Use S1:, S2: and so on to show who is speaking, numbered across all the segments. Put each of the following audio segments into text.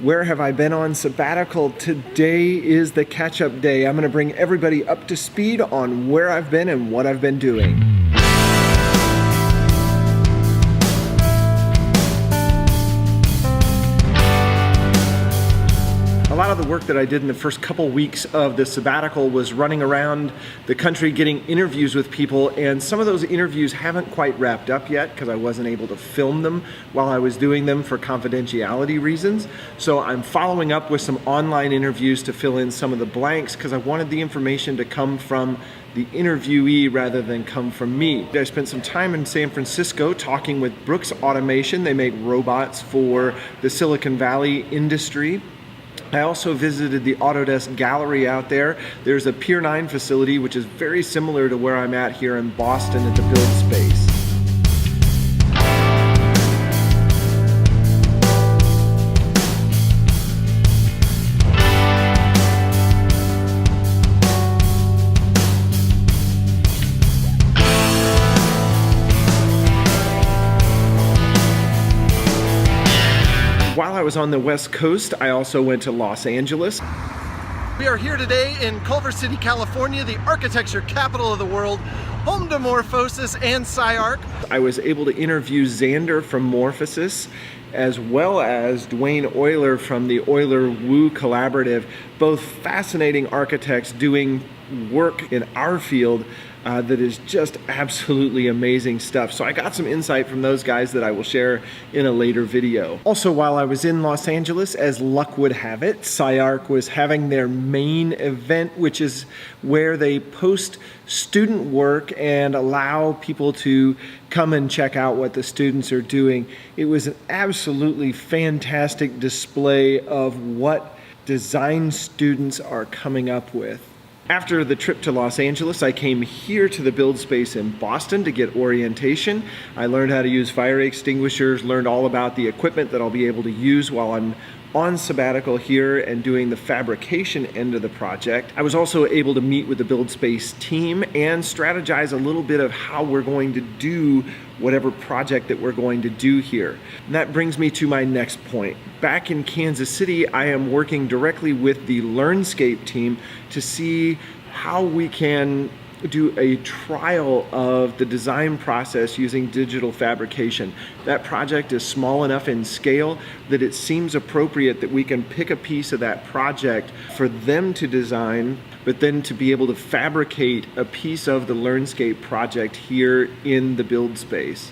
S1: Where have I been on sabbatical? Today is the catch-up day. I'm going to bring everybody up to speed on where I've been and what I've been doing. A lot of the work that I did in the first couple weeks of the sabbatical was running around the country getting interviews with people, and some of those interviews haven't quite wrapped up yet because I wasn't able to film them while I was doing them for confidentiality reasons. So I'm following up with some online interviews to fill in some of the blanks because I wanted the information to come from the interviewee rather than come from me. I spent some time in San Francisco talking with Brooks Automation. They make robots for the Silicon Valley industry. I also visited the Autodesk gallery out there. There's a Pier 9 facility, which is very similar to where I'm at here in Boston at the Build Space. While I was on the West Coast, I also went to Los Angeles. We are here today in Culver City, California, the architecture capital of the world, home to Morphosis and CyArk. I was able to interview Xander from Morphosis, as well as Dwayne Euler from the Euler Wu Collaborative, both fascinating architects doing work in our field that is just absolutely amazing stuff. So I got some insight from those guys that I will share in a later video. Also, while I was in Los Angeles, as luck would have it, CyArk was having their main event, which is where they post student work and allow people to come and check out what the students are doing. It was an absolutely fantastic display of what design students are coming up with. After the trip to Los Angeles, I came here to the Build Space in Boston to get orientation. I learned how to use fire extinguishers, learned all about the equipment that I'll be able to use while I'm on sabbatical here and doing the fabrication end of the project. I was also able to meet with the Build Space team and strategize a little bit of how we're going to do whatever project that we're going to do here. And that brings me to my next point. Back in Kansas City, I am working directly with the LearnScape team to see how we can do a trial of the design process using digital fabrication. That project is small enough in scale that it seems appropriate that we can pick a piece of that project for them to design, but then to be able to fabricate a piece of the LearnScape project here in the Build Space.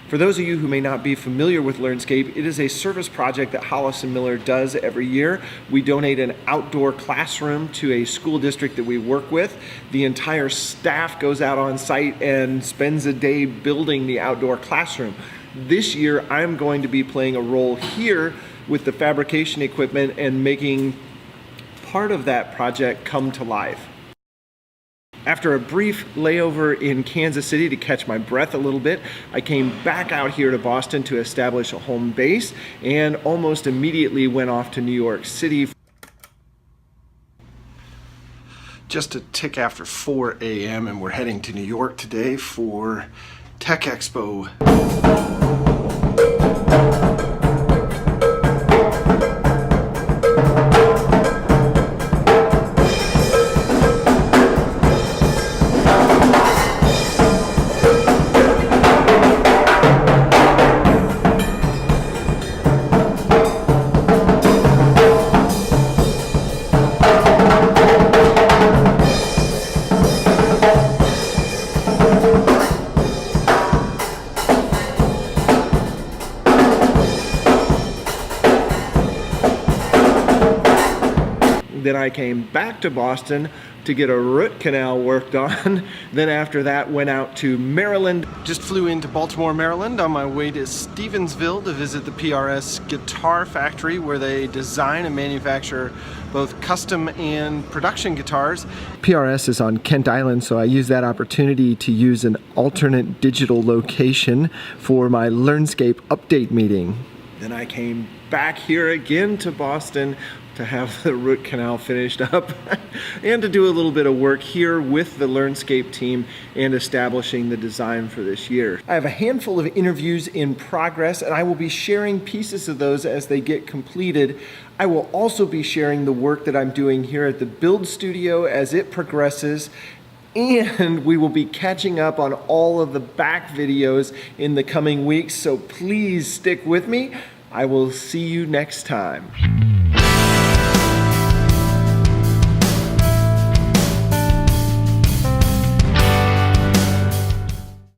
S1: For those of you who may not be familiar with LearnScape, it is a service project that Hollis & Miller does every year. We donate an outdoor classroom to a school district that we work with. The entire staff goes out on site and spends a day building the outdoor classroom. This year, I'm going to be playing a role here with the fabrication equipment and making part of that project come to life. After a brief layover in Kansas City to catch my breath a little bit, I came back out here to Boston to establish a home base and almost immediately went off to New York City. Just a tick after 4 a.m. and we're heading to New York today for Tech Expo. Then I came back to Boston to get a root canal worked on. Then after that went out to Maryland. Just flew into Baltimore, Maryland on my way to Stevensville to visit the PRS guitar factory where they design and manufacture both custom and production guitars. PRS is on Kent Island, so I used that opportunity to use an alternate digital location for my LearnScape update meeting. Then I came back here again to Boston to have the root canal finished up and to do a little bit of work here with the LearnScape team and establishing the design for this year. I have a handful of interviews in progress, and I will be sharing pieces of those as they get completed. I will also be sharing the work that I'm doing here at the Build Studio as it progresses, and we will be catching up on all of the back videos in the coming weeks, so please stick with me. I will see you next time.